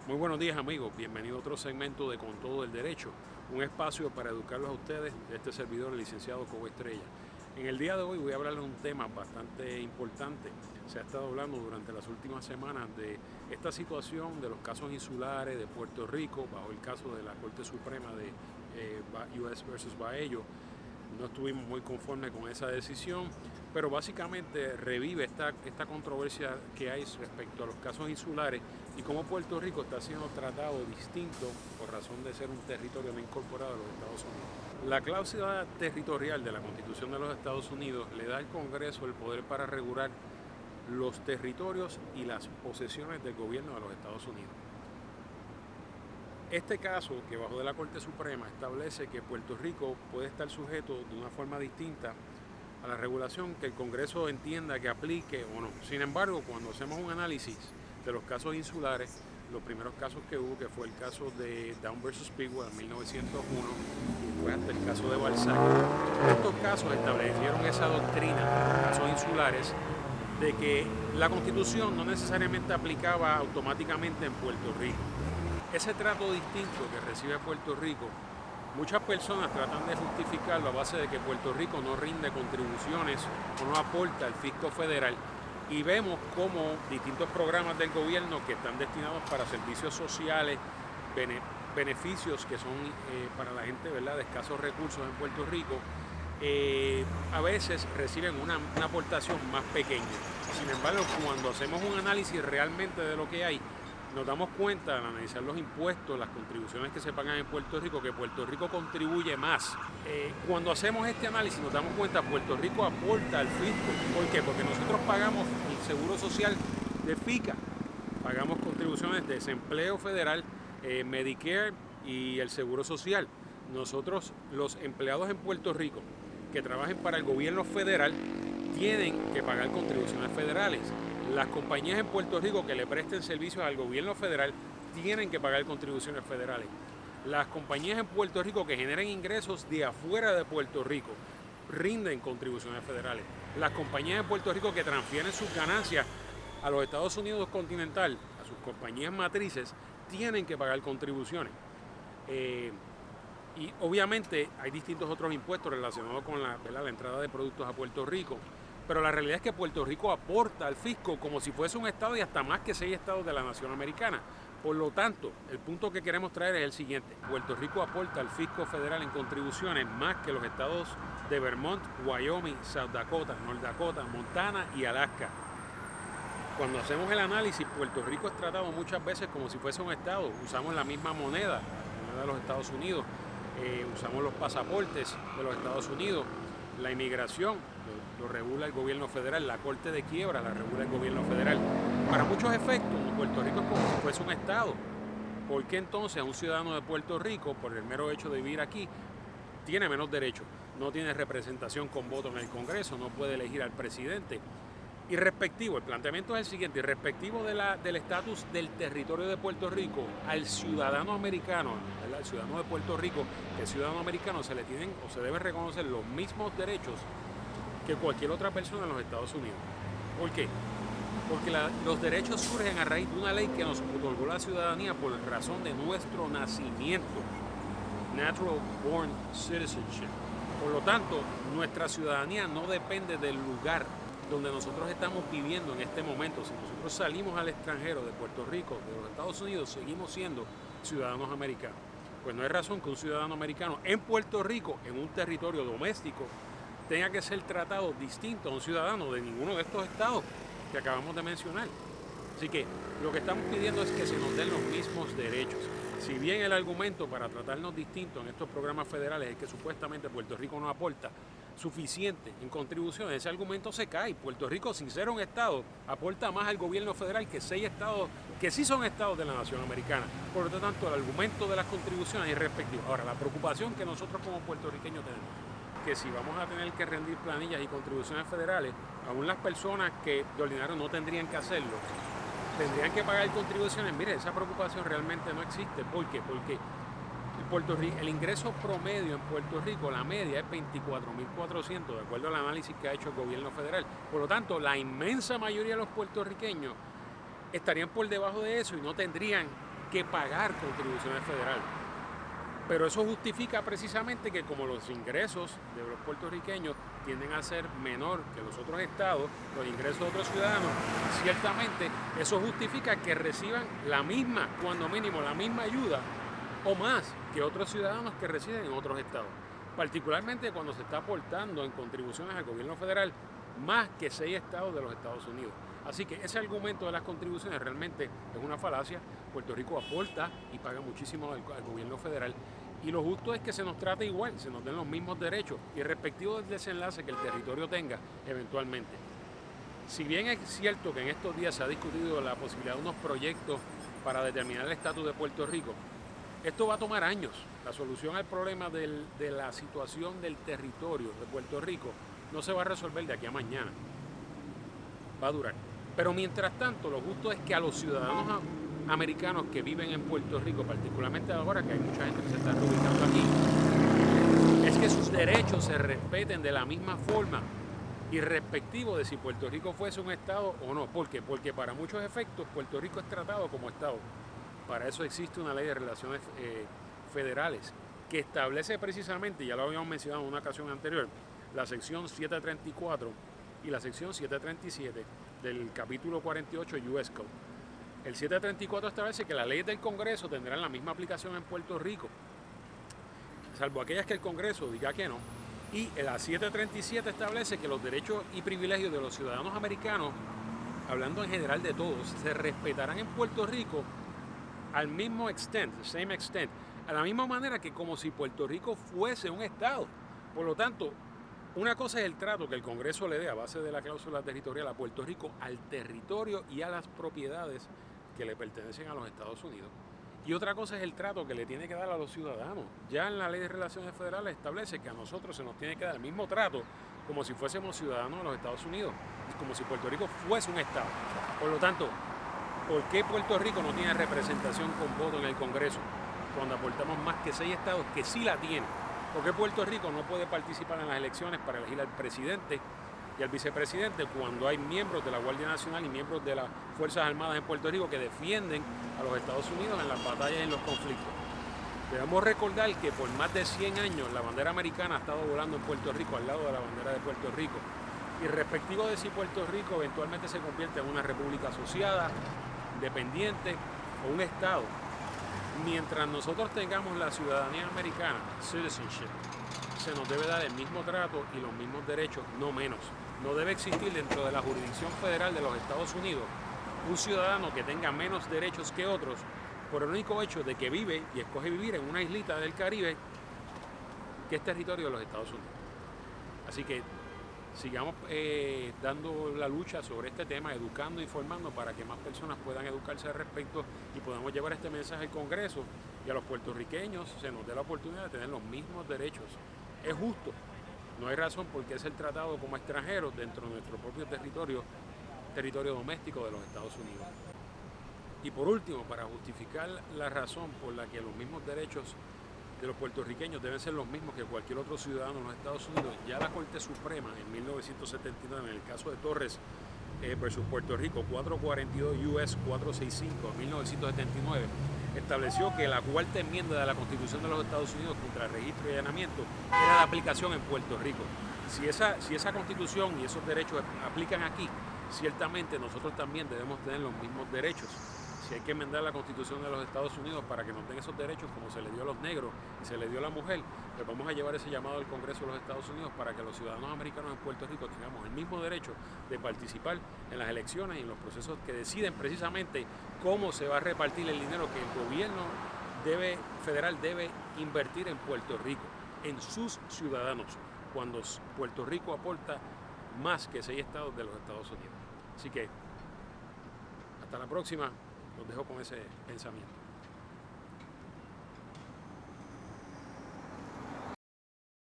Muy buenos días amigos, bienvenido a otro segmento de Con Todo el Derecho, un espacio para educarlos a ustedes de este servidor, el licenciado Cobo Estrella. En el día de hoy voy a hablarles de un tema bastante importante. Se ha estado hablando durante las últimas semanas de esta situación de los casos insulares de Puerto Rico, bajo el caso de la Corte Suprema de U.S. versus Baello. No estuvimos muy conformes con esa decisión, pero básicamente revive esta controversia que hay respecto a los casos insulares y cómo Puerto Rico está siendo tratado distinto por razón de ser un territorio no incorporado a los Estados Unidos. La cláusula territorial de la Constitución de los Estados Unidos le da al Congreso el poder para regular los territorios y las posesiones del gobierno de los Estados Unidos. Este caso, que bajo de la Corte Suprema, establece que Puerto Rico puede estar sujeto de una forma distinta a la regulación que el Congreso entienda que aplique o no. Sin embargo, cuando hacemos un análisis de los casos insulares, los primeros casos que hubo, que fue el caso de Down versus Pigwell en 1901 y fue hasta el caso de Balzac, estos casos establecieron esa doctrina, casos insulares, de que la Constitución no necesariamente aplicaba automáticamente en Puerto Rico. Ese trato distinto que recibe Puerto Rico, muchas personas tratan de justificarlo a base de que Puerto Rico no rinde contribuciones o no aporta al fisco federal, y vemos cómo distintos programas del gobierno que están destinados para servicios sociales, beneficios que son para la gente, ¿verdad?, de escasos recursos en Puerto Rico, a veces reciben una aportación más pequeña. Sin embargo, cuando hacemos un análisis realmente de lo que hay, nos damos cuenta, al analizar los impuestos, las contribuciones que se pagan en Puerto Rico, que Puerto Rico contribuye más. Cuando hacemos este análisis nos damos cuenta que Puerto Rico aporta al fisco. ¿Por qué? Porque nosotros pagamos el seguro social de FICA, pagamos contribuciones de desempleo federal, Medicare y el seguro social. Nosotros, los empleados en Puerto Rico que trabajen para el gobierno federal, tienen que pagar contribuciones federales. Las compañías en Puerto Rico que le presten servicios al gobierno federal tienen que pagar contribuciones federales. Las compañías en Puerto Rico que generen ingresos de afuera de Puerto Rico rinden contribuciones federales. Las compañías en Puerto Rico que transfieren sus ganancias a los Estados Unidos continental, a sus compañías matrices, tienen que pagar contribuciones. Y obviamente hay distintos otros impuestos relacionados con la entrada de productos a Puerto Rico. Pero la realidad es que Puerto Rico aporta al fisco como si fuese un estado y hasta más que 6 estados de la nación americana. Por lo tanto, el punto que queremos traer es el siguiente. Puerto Rico aporta al fisco federal en contribuciones más que los estados de Vermont, Wyoming, South Dakota, North Dakota, Montana y Alaska. Cuando hacemos el análisis, Puerto Rico es tratado muchas veces como si fuese un estado. Usamos la misma moneda, la moneda de los Estados Unidos, usamos los pasaportes de los Estados Unidos, la inmigración lo regula el gobierno federal, la corte de quiebra la regula el gobierno federal. Para muchos efectos, Puerto Rico es como si fuese un estado. ¿Por qué entonces a un ciudadano de Puerto Rico, por el mero hecho de vivir aquí, tiene menos derechos? No tiene representación con voto en el Congreso, no puede elegir al presidente. Y respectivo, el planteamiento es el siguiente, respectivo del estatus del territorio de Puerto Rico al ciudadano americano, ¿verdad?, al ciudadano de Puerto Rico, que el ciudadano americano se le tienen o se debe reconocer los mismos derechos que cualquier otra persona en los Estados Unidos. ¿Por qué? Porque los derechos surgen a raíz de una ley que nos otorgó la ciudadanía por razón de nuestro nacimiento, Natural Born Citizenship. Por lo tanto, nuestra ciudadanía no depende del lugar donde nosotros estamos viviendo en este momento. Si nosotros salimos al extranjero de Puerto Rico, de los Estados Unidos, seguimos siendo ciudadanos americanos. Pues no hay razón que un ciudadano americano en Puerto Rico, en un territorio doméstico, tenga que ser tratado distinto a un ciudadano de ninguno de estos estados que acabamos de mencionar. Así que lo que estamos pidiendo es que se nos den los mismos derechos. Si bien el argumento para tratarnos distintos en estos programas federales es que supuestamente Puerto Rico no aporta suficiente en contribuciones, ese argumento se cae. Puerto Rico, sin ser un estado, aporta más al gobierno federal que 6 estados que sí son estados de la nación americana. Por lo tanto, el argumento de las contribuciones es respectivo. Ahora, la preocupación que nosotros como puertorriqueños tenemos, que si vamos a tener que rendir planillas y contribuciones federales, aún las personas que de ordinario no tendrían que hacerlo, tendrían que pagar contribuciones. Mire, esa preocupación realmente no existe. ¿Por qué? Porque el ingreso promedio en Puerto Rico, la media es 24.400, de acuerdo al análisis que ha hecho el gobierno federal. Por lo tanto, la inmensa mayoría de los puertorriqueños estarían por debajo de eso y no tendrían que pagar contribuciones federales. Pero eso justifica precisamente que como los ingresos de los puertorriqueños tienden a ser menor que los otros estados, los ingresos de otros ciudadanos, ciertamente eso justifica que reciban la misma, cuando mínimo la misma ayuda o más que otros ciudadanos que residen en otros estados. Particularmente cuando se está aportando en contribuciones al gobierno federal más que 6 estados de los Estados Unidos. Así que ese argumento de las contribuciones realmente es una falacia. Puerto Rico aporta y paga muchísimo al gobierno federal. Y lo justo es que se nos trate igual, se nos den los mismos derechos, irrespectivo del desenlace que el territorio tenga eventualmente. Si bien es cierto que en estos días se ha discutido la posibilidad de unos proyectos para determinar el estatus de Puerto Rico, esto va a tomar años. La solución al problema de la situación del territorio de Puerto Rico no se va a resolver de aquí a mañana. Va a durar. Pero mientras tanto, lo justo es que a los ciudadanos americanos que viven en Puerto Rico, particularmente ahora que hay mucha gente que se está reubicando aquí, es que sus derechos se respeten de la misma forma, irrespectivo de si Puerto Rico fuese un estado o no. ¿Por qué? Porque para muchos efectos Puerto Rico es tratado como estado. Para eso existe una ley de relaciones federales que establece precisamente, ya lo habíamos mencionado en una ocasión anterior, la sección 734 y la sección 737 del capítulo 48 US Code. El 734 establece que las leyes del Congreso tendrán la misma aplicación en Puerto Rico, salvo aquellas que el Congreso diga que no. Y la 737 establece que los derechos y privilegios de los ciudadanos americanos, hablando en general de todos, se respetarán en Puerto Rico al mismo extent, same extent, a la misma manera que como si Puerto Rico fuese un estado. Por lo tanto, una cosa es el trato que el Congreso le dé a base de la cláusula territorial a Puerto Rico, al territorio y a las propiedades que le pertenecen a los Estados Unidos. Y otra cosa es el trato que le tiene que dar a los ciudadanos. Ya en la Ley de Relaciones Federales establece que a nosotros se nos tiene que dar el mismo trato como si fuésemos ciudadanos de los Estados Unidos, como si Puerto Rico fuese un estado. Por lo tanto, ¿por qué Puerto Rico no tiene representación con voto en el Congreso cuando aportamos más que 6 estados que sí la tienen? ¿Por qué Puerto Rico no puede participar en las elecciones para elegir al presidente y al vicepresidente cuando hay miembros de la Guardia Nacional y miembros de las Fuerzas Armadas en Puerto Rico que defienden a los Estados Unidos en las batallas y en los conflictos? Debemos recordar que por más de 100 años la bandera americana ha estado volando en Puerto Rico al lado de la bandera de Puerto Rico. Y respectivo de si Puerto Rico eventualmente se convierte en una república asociada, independiente o un estado, mientras nosotros tengamos la ciudadanía americana, citizenship, se nos debe dar el mismo trato y los mismos derechos, no menos. No debe existir dentro de la jurisdicción federal de los Estados Unidos un ciudadano que tenga menos derechos que otros por el único hecho de que vive y escoge vivir en una islita del Caribe que es territorio de los Estados Unidos. Así que sigamos dando la lucha sobre este tema, educando, informando para que más personas puedan educarse al respecto y podamos llevar este mensaje al Congreso y a los puertorriqueños se nos dé la oportunidad de tener los mismos derechos. Es justo, no hay razón por qué ser tratado como extranjeros dentro de nuestro propio territorio doméstico de los Estados Unidos. Y por último, para justificar la razón por la que los mismos derechos de los puertorriqueños deben ser los mismos que cualquier otro ciudadano en los Estados Unidos, ya la Corte Suprema en 1979, en el caso de Torres versus Puerto Rico, 442 US 465, 1979, estableció que la cuarta enmienda de la Constitución de los Estados Unidos contra el registro y allanamiento era de aplicación en Puerto Rico. Si esa Constitución y esos derechos aplican aquí, ciertamente nosotros también debemos tener los mismos derechos. Si hay que enmendar la Constitución de los Estados Unidos para que nos den esos derechos como se le dio a los negros y se le dio a la mujer, pues vamos a llevar ese llamado al Congreso de los Estados Unidos para que los ciudadanos americanos en Puerto Rico tengamos el mismo derecho de participar en las elecciones y en los procesos que deciden precisamente cómo se va a repartir el dinero que el gobierno federal debe invertir en Puerto Rico, en sus ciudadanos, cuando Puerto Rico aporta más que 6 estados de los Estados Unidos. Así que hasta la próxima. Los dejo con ese pensamiento.